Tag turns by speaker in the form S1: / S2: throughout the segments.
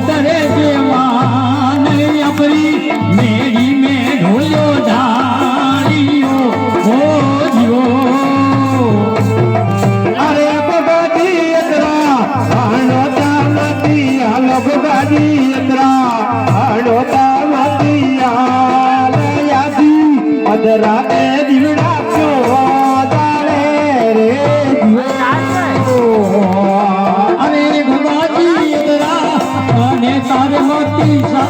S1: तरे जे मान अपरी मेरी में ढोलो ढालियो हो जियो
S2: अरे बगादी यत्रा हणोता मती हाल बगादी यत्रा हणोता मती हाल यादी अदरा के दिवड़ा क्यों दाले रे दियो
S1: अरे भगाजी यदरा आने तारे मोती सा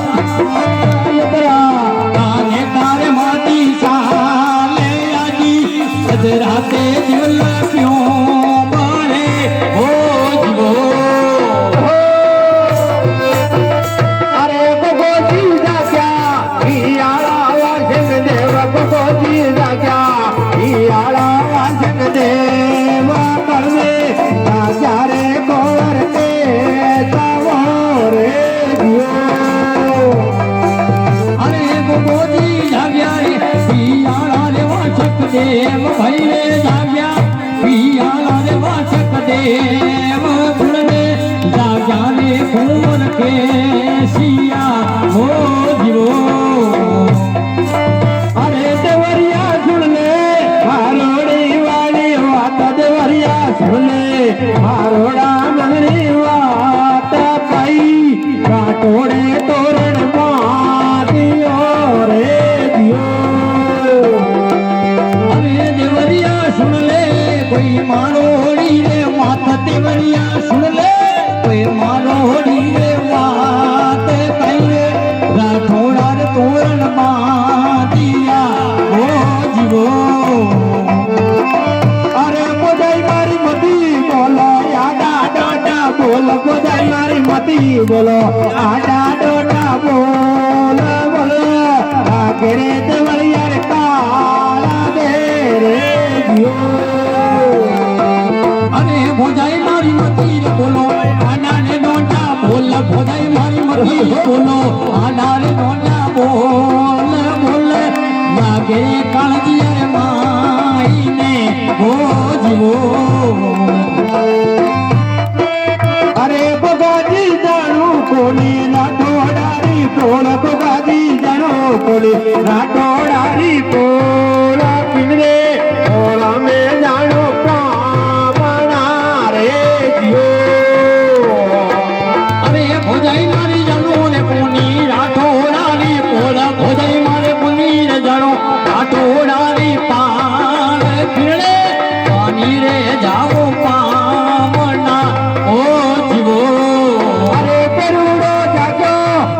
S1: यदरा आने तारे मोती सा ले आजी यदरा ते दिल क्यों मारे हो जीवो
S2: अरे बगोजी जाग्या हियाला वाजन देव बगोजी जाग्या हियाला वाजन देव करवे राजा रे कोवर के जावो रे दियो
S1: अरे भगोजी जाग्या रे पियाला रे वाचक देव भाई रे जाग्या पियाला रे वाचक देव फुलने जाग्या रे फूल के सिया हो जीवो
S2: अरे देवरिया सुन ले मारोड़ी वाली बात देवरिया सुन ले मारोड़ा मंगनी बात कई काटोड़े तोरण मादियो रे दियो
S1: अरे देवरिया सुन ले कोई मारोड़ी रे मात देवरिया सुन ले कोई मारोड़ी रे मात कई रे राठौड़ा रे तोरण मादिया हो जीवो
S2: अरे बोधाई मारी मती बोलो आडा डोडा बोल बोधाई मारी मती बोलो आडा डोडा बोल बोलो आगे देवरिया रे काला दे रे दियो
S1: अरे भोजाई मारी मती रे बोलो आना रे नोटा बोल भोजाई मारी मती रे बोलो आना रे नोटा बोल बोल लागे काळजिया रे माई ने हो जीवो
S2: अरे बगाजी जाणू कोणी राठोडारी पोळ बगाजी जाणू कोणी राठोडारी पोळ पिंजरे पोळा में जाणू प्रामणा रे जियो
S1: अरे भोजाई मारी जानो ने कोनी राठोडारी पोल भोजाई मारे पुनी रे जानो राठोडारी पाल फिरले पानी रे जाओ पामना ओ जीवो
S2: अरे पेरुडो जागो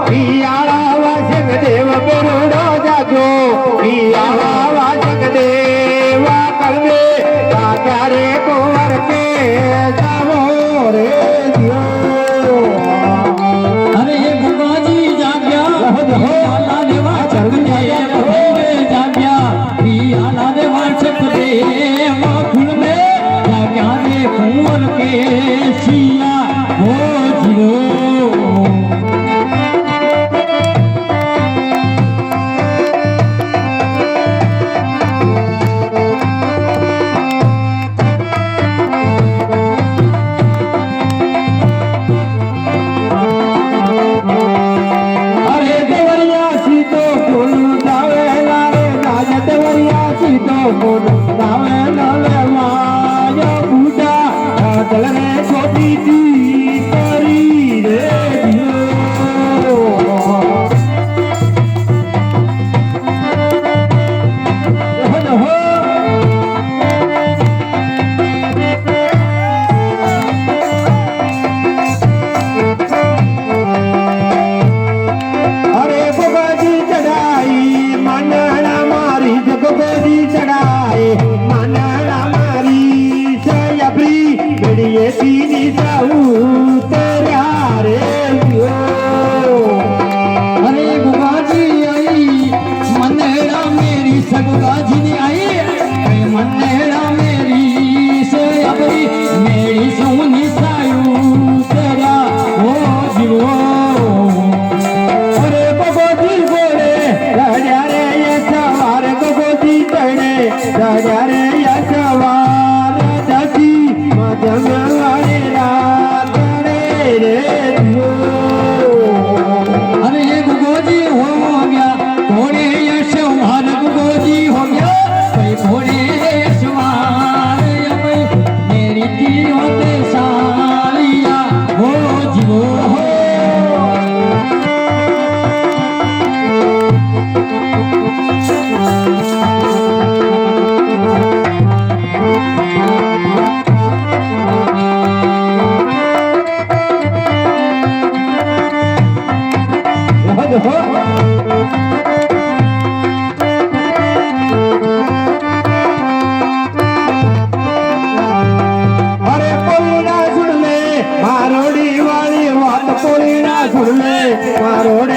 S2: हियाला वाजक देव पेरुडो जागो हियाला वाजक देव कलवे ताक्या रे कोवर के जावो रे दियो
S1: अरे भगवान
S2: હો અરે પોલીના સુડલે મારોડી વાળી વાત પોલીના સુડલે મારોડે